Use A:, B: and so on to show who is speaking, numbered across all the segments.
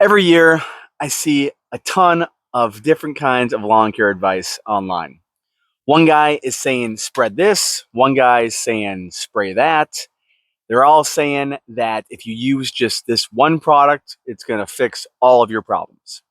A: Every year, I see a ton of different kinds of lawn care advice online. One guy is saying spread this, one guy is saying spray that. They're all saying that if you use just this one product, it's going to fix all of your problems.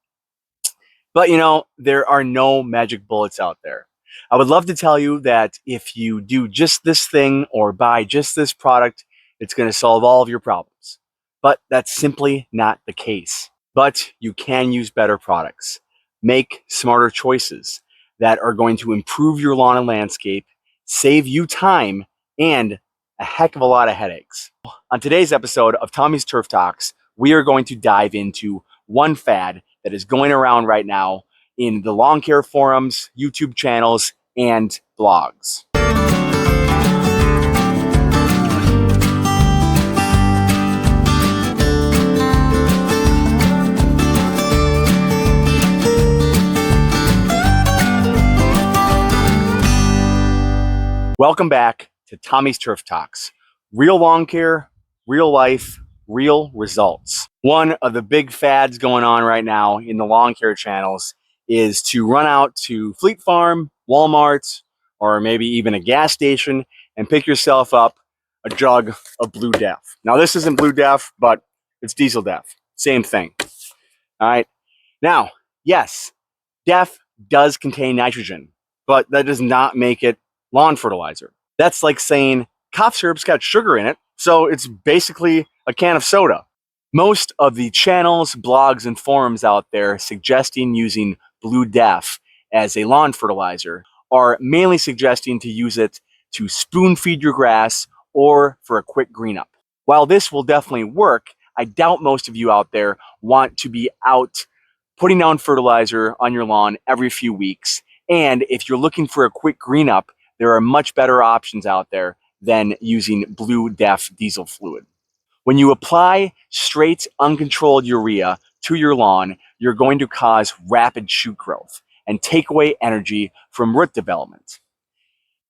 A: But there are no magic bullets out there. I would love to tell you that if you do just this thing or buy just this product, it's going to solve all of your problems. But that's simply not the case. But you can use better products. Make smarter choices that are going to improve your lawn and landscape, save you time, and a heck of a lot of headaches. On today's episode of Tommy's Turf Talks, we are going to dive into one fad that is going around right now in the lawn care forums, YouTube channels, and blogs. Welcome back to Tommy's Turf Talks. Real lawn care, real life, real results. One of the big fads going on right now in the lawn care channels is to run out to Fleet Farm, Walmart, or maybe even a gas station and pick yourself up a jug of Blue Def. Now this isn't Blue Def, but it's Diesel Def. Same thing. All right. Now, yes, Def does contain nitrogen, but that does not make it lawn fertilizer. That's like saying cough syrup's got sugar in it, so it's basically a can of soda. Most of the channels, blogs, and forums out there suggesting using Blue Def as a lawn fertilizer are mainly suggesting to use it to spoon feed your grass or for a quick green up. While this will definitely work, I doubt most of you out there want to be out putting down fertilizer on your lawn every few weeks. And if you're looking for a quick green up, there are much better options out there than using Blue Def diesel fluid. When you apply straight uncontrolled urea to your lawn, you're going to cause rapid shoot growth and take away energy from root development.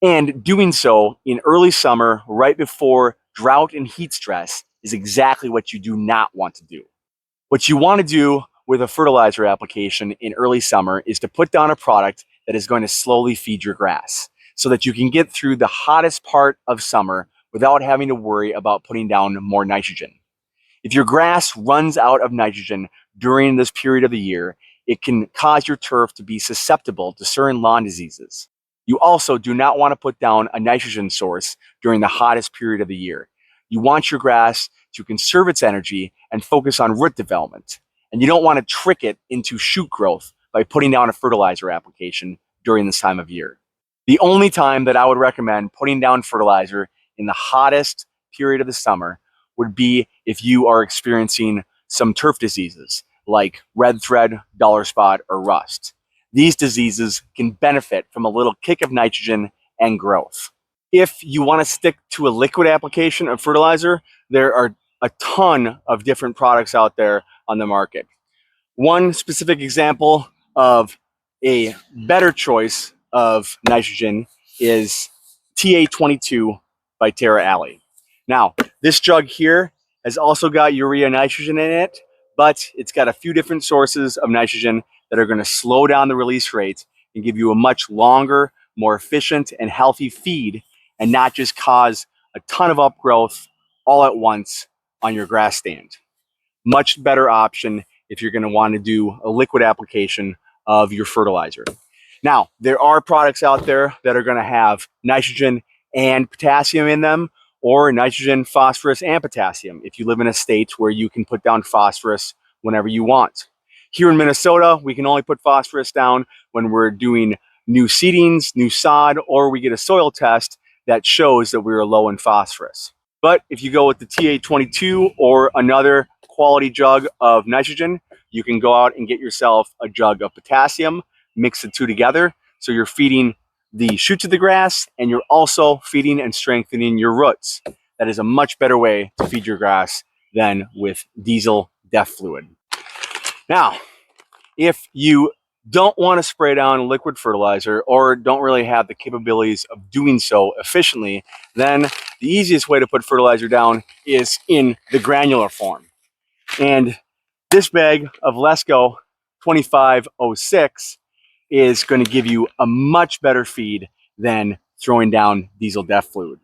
A: And doing so in early summer, right before drought and heat stress, is exactly what you do not want to do. What you want to do with a fertilizer application in early summer is to put down a product that is going to slowly feed your grass, so that you can get through the hottest part of summer without having to worry about putting down more nitrogen. If your grass runs out of nitrogen during this period of the year, it can cause your turf to be susceptible to certain lawn diseases. You also do not want to put down a nitrogen source during the hottest period of the year. You want your grass to conserve its energy and focus on root development. And you don't want to trick it into shoot growth by putting down a fertilizer application during this time of year. The only time that I would recommend putting down fertilizer in the hottest period of the summer would be if you are experiencing some turf diseases like red thread, dollar spot, or rust. These diseases can benefit from a little kick of nitrogen and growth. If you want to stick to a liquid application of fertilizer, there are a ton of different products out there on the market. One specific example of a better choice of nitrogen is TA22 by Terra Alley. Now, this jug here has also got urea nitrogen in it, but it's got a few different sources of nitrogen that are going to slow down the release rate and give you a much longer, more efficient, and healthy feed, and not just cause a ton of upgrowth all at once on your grass stand. Much better option if you're going to want to do a liquid application of your fertilizer. Now, there are products out there that are going to have nitrogen and potassium in them, or nitrogen, phosphorus, and potassium if you live in a state where you can put down phosphorus whenever you want. Here in Minnesota, we can only put phosphorus down when we're doing new seedings, new sod, or we get a soil test that shows that we're low in phosphorus. But if you go with the TA22 or another quality jug of nitrogen, you can go out and get yourself a jug of potassium, mix the two together, so you're feeding the shoots of the grass and you're also feeding and strengthening your roots. That is a much better way to feed your grass than with diesel Def fluid. Now, if you don't want to spray down liquid fertilizer or don't really have the capabilities of doing so efficiently, then the easiest way to put fertilizer down is in the granular form. And This bag of Lesco 2506 is going to give you a much better feed than throwing down diesel DEF fluid.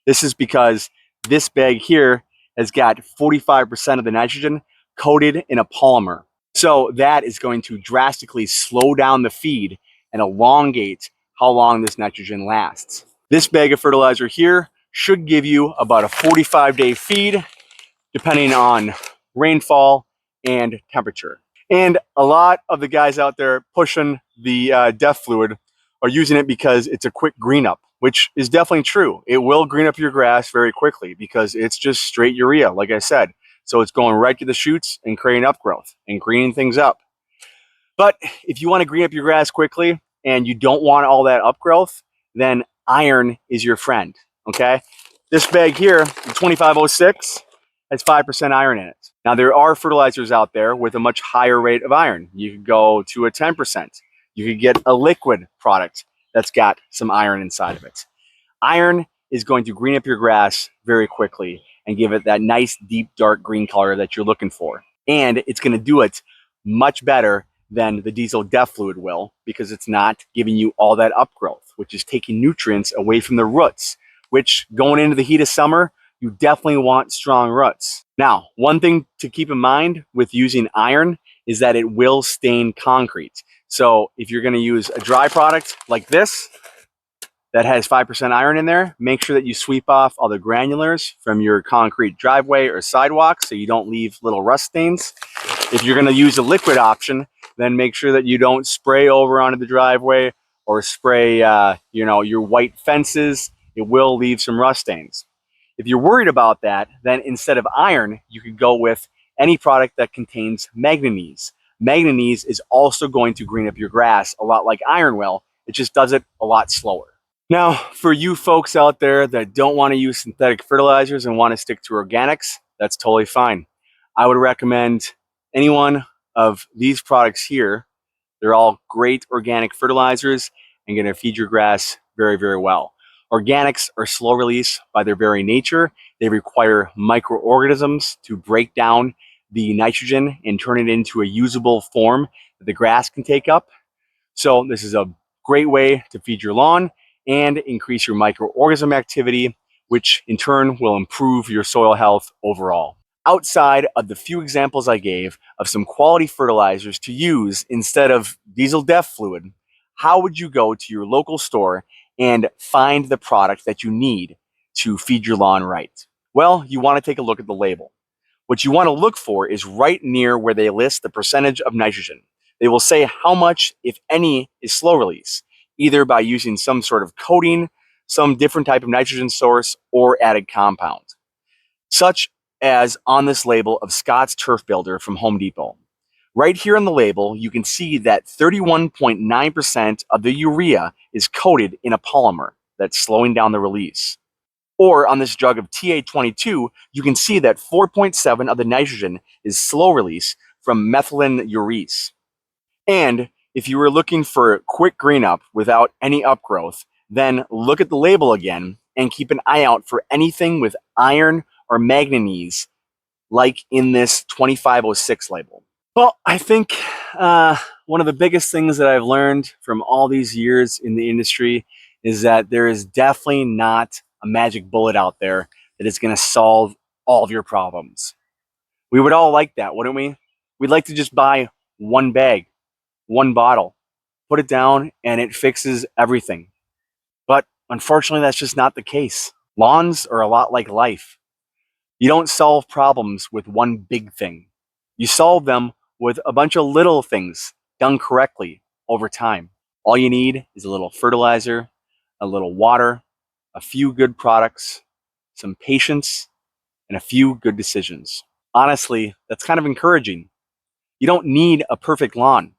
A: This is because this bag here has got 45% of the nitrogen coated in a polymer. So that is going to drastically slow down the feed and elongate how long this nitrogen lasts. This bag of fertilizer here should give you about a 45-day feed, depending on rainfall and temperature. And a lot of the guys out there pushing the DEF fluid are using it because it's a quick green up, which is definitely true. It will green up your grass very quickly because it's just straight urea, like I said. So it's going right to the shoots and creating upgrowth and greening things up. But if you want to green up your grass quickly and you don't want all that upgrowth, then iron is your friend, okay? This bag here, the 2506, has 5% iron in it. Now, there are fertilizers out there with a much higher rate of iron. You could go to a 10%. You could get a liquid product that's got some iron inside of it. Iron is going to green up your grass very quickly and give it that nice, deep, dark green color that you're looking for. And it's going to do it much better than the diesel DEF fluid will, because it's not giving you all that upgrowth, which is taking nutrients away from the roots, which going into the heat of summer, you definitely want strong roots. Now, one thing to keep in mind with using iron is that it will stain concrete. So if you're going to use a dry product like this that has 5% iron in there, make sure that you sweep off all the granulars from your concrete driveway or sidewalk so you don't leave little rust stains. If you're going to use a liquid option, then make sure that you don't spray over onto the driveway or spray your white fences. It will leave some rust stains. If you're worried about that, then instead of iron, you could go with any product that contains manganese. Manganese is also going to green up your grass a lot like iron will. It just does it a lot slower. Now, for you folks out there that don't want to use synthetic fertilizers and want to stick to organics, that's totally fine. I would recommend any one of these products here. They're all great organic fertilizers and going to feed your grass very, very well. Organics are slow release by their very nature. They require microorganisms to break down the nitrogen and turn it into a usable form that the grass can take up. So this is a great way to feed your lawn and increase your microorganism activity, which in turn will improve your soil health overall. Outside of the few examples I gave of some quality fertilizers to use instead of diesel DEF fluid, how would you go to your local store and find the product that you need to feed your lawn right? Well, you want to take a look at the label. What you want to look for is right near where they list the percentage of nitrogen. They will say how much, if any, is slow release, either by using some sort of coating, some different type of nitrogen source, or added compound, such as on this label of Scott's Turf Builder from Home Depot. Right here on the label, you can see that 31.9% of the urea is coated in a polymer that's slowing down the release. Or on this jug of TA22, you can see that 4.7 of the nitrogen is slow release from methylene urease. And if you were looking for quick green up without any upgrowth, then look at the label again and keep an eye out for anything with iron or manganese, like in this 2506 label. Well, I think one of the biggest things that I've learned from all these years in the industry is that there is definitely not a magic bullet out there that is going to solve all of your problems. We would all like that, wouldn't we? We'd like to just buy one bag, one bottle, put it down, and it fixes everything. But unfortunately, that's just not the case. Lawns are a lot like life. You don't solve problems with one big thing. You solve them with a bunch of little things done correctly over time. All you need is a little fertilizer, a little water, a few good products, some patience, and a few good decisions. Honestly, that's kind of encouraging. You don't need a perfect lawn.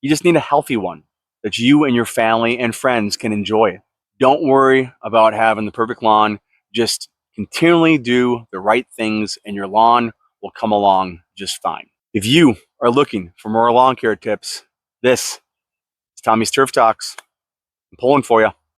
A: You just need a healthy one that you and your family and friends can enjoy. Don't worry about having the perfect lawn. Just continually do the right things and your lawn will come along just fine. If you are looking for more lawn care tips, this is Tommy's Turf Talks. I'm pulling for you.